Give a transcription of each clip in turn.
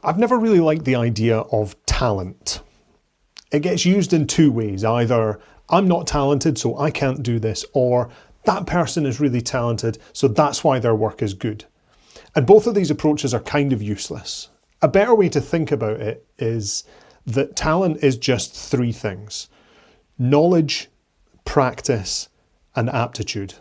I've never really liked the idea of talent. It gets used in two ways. Either I'm not talented, so I can't do this, or that person is really talented, so that's why their work is good. And both of these approaches are kind of useless. A better way to think about it is that talent is just three things: knowledge, practice, and aptitude.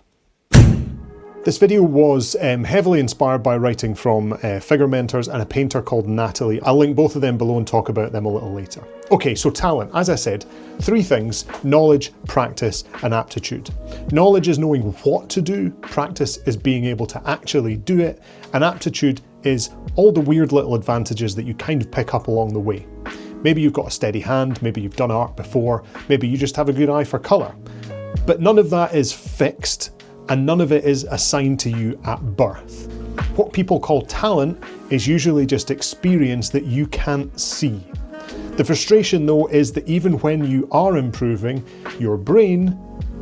This video was heavily inspired by writing from figure mentors and a painter called Natalie. I'll link both of them below and talk about them a little later. Okay, so talent, as I said, three things: knowledge, practice, and aptitude. Knowledge is knowing what to do, practice is being able to actually do it, and aptitude is all the weird little advantages that you kind of pick up along the way. Maybe you've got a steady hand, maybe you've done art before, maybe you just have a good eye for colour. But none of that is fixed, and none of it is assigned to you at birth. What people call talent is usually just experience that you can't see. The frustration though is that even when you are improving, your brain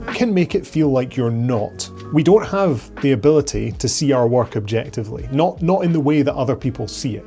can make it feel like you're not. We don't have the ability to see our work objectively, not in the way that other people see it.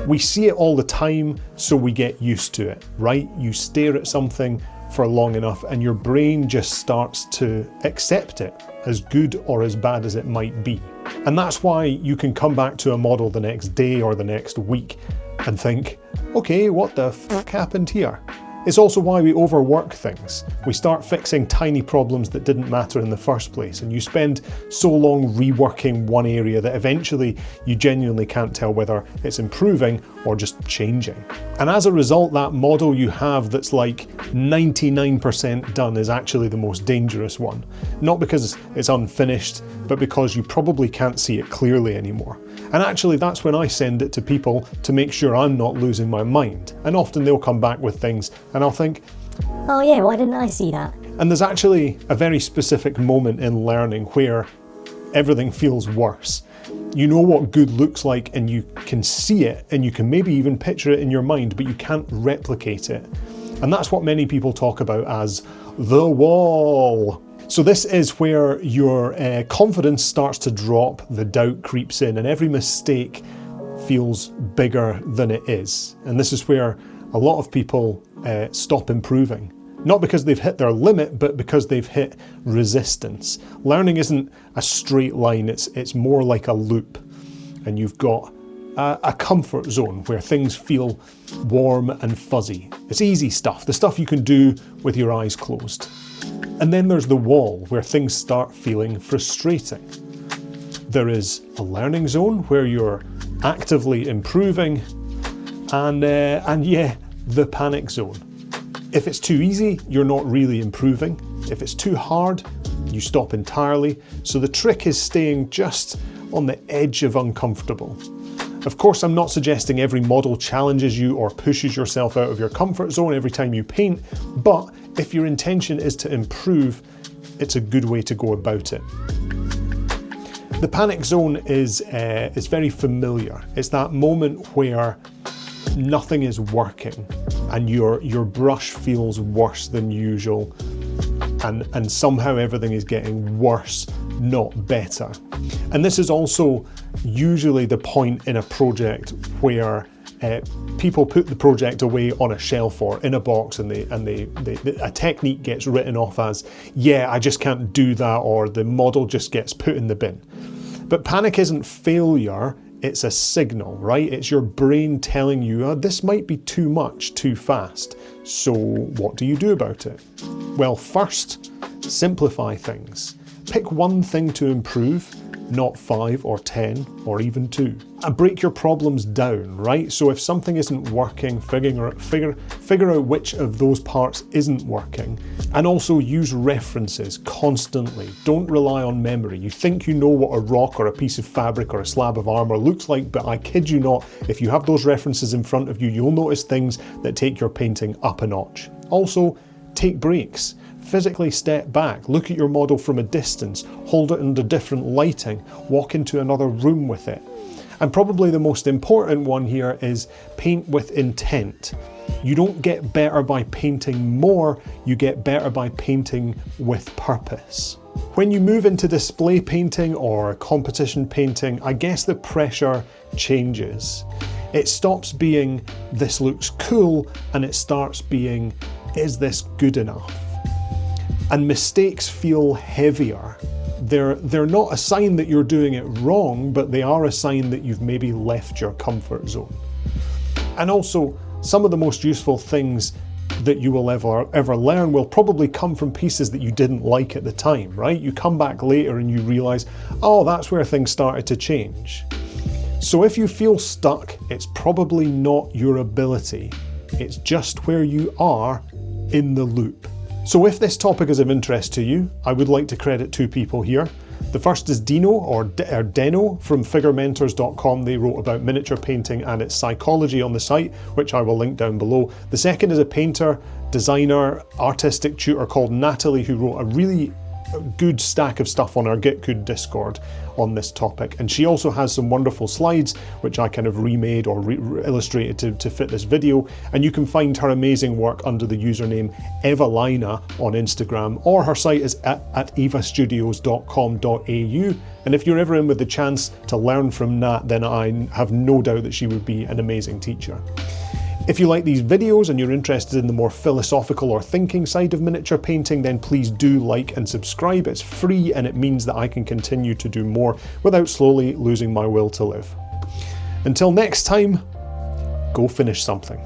We see it all the time, so we get used to it, right? You stare at something for long enough and your brain just starts to accept it, as good or as bad as it might be. And that's why you can come back to a model the next day or the next week and think, okay, what the fuck happened here? It's also why we overwork things. We start fixing tiny problems that didn't matter in the first place, and you spend so long reworking one area that eventually you genuinely can't tell whether it's improving or just changing. And as a result, that model you have that's like 99% done is actually the most dangerous one. Not because it's unfinished, but because you probably can't see it clearly anymore. And actually that's when I send it to people to make sure I'm not losing my mind. And often they'll come back with things and I'll think, oh yeah, why didn't I see that? And there's actually a very specific moment in learning where everything feels worse. You know what good looks like and you can see it and you can maybe even picture it in your mind, but you can't replicate it. And that's what many people talk about as the wall. So this is where your confidence starts to drop, the doubt creeps in, and every mistake feels bigger than it is. And this is where a lot of people stop improving. Not because they've hit their limit, but because they've hit resistance. Learning isn't a straight line, it's more like a loop. And you've got a comfort zone where things feel warm and fuzzy. It's easy stuff, the stuff you can do with your eyes closed. And then there's the wall, where things start feeling frustrating. There is a learning zone where you're actively improving, and yeah, the panic zone. If it's too easy, you're not really improving. If it's too hard, you stop entirely. So the trick is staying just on the edge of uncomfortable. Of course, I'm not suggesting every model challenges you or pushes yourself out of your comfort zone every time you paint, but if your intention is to improve, it's a good way to go about it. The panic zone is very familiar. It's that moment where nothing is working and your brush feels worse than usual, and somehow everything is getting worse, not better. And this is also usually the point in a project where people put the project away on a shelf or in a box, and a technique gets written off as, yeah, I just can't do that, or the model just gets put in the bin. But panic isn't failure, it's a signal, right? It's your brain telling you, this might be too much, too fast. So what do you do about it? Well, first, simplify things. Pick one thing to improve, not 5 or 10 or even 2. And break your problems down, right? So if something isn't working, figure out which of those parts isn't working. And also use references constantly. Don't rely on memory. You think you know what a rock or a piece of fabric or a slab of armor looks like, but I kid you not, if you have those references in front of you, you'll notice things that take your painting up a notch. Also, take breaks. Physically step back, look at your model from a distance, hold it under different lighting, walk into another room with it. And probably the most important one here is paint with intent. You don't get better by painting more, you get better by painting with purpose. When you move into display painting or competition painting, I guess the pressure changes. It stops being, this looks cool, and it starts being, is this good enough? And mistakes feel heavier. They're not a sign that you're doing it wrong, but they are a sign that you've maybe left your comfort zone. And also, some of the most useful things that you will ever learn will probably come from pieces that you didn't like at the time, right? You come back later and you realize, oh, that's where things started to change. So if you feel stuck, it's probably not your ability. It's just where you are in the loop. So if this topic is of interest to you, I would like to credit two people here. The first is Dino, or Deno, from figurementors.com. They wrote about miniature painting and its psychology on the site, which I will link down below. The second is a painter, designer, artistic tutor called Natalie, who wrote a really good stack of stuff on our Get Good Discord on this topic, and she also has some wonderful slides which I kind of remade or illustrated to fit this video, and you can find her amazing work under the username Evalaina on Instagram, or her site is at evastudios.com.au, and if you're ever in with the chance to learn from Nat, then I have no doubt that she would be an amazing teacher. If you like these videos and you're interested in the more philosophical or thinking side of miniature painting, then please do like and subscribe. It's free and it means that I can continue to do more without slowly losing my will to live. Until next time, go finish something.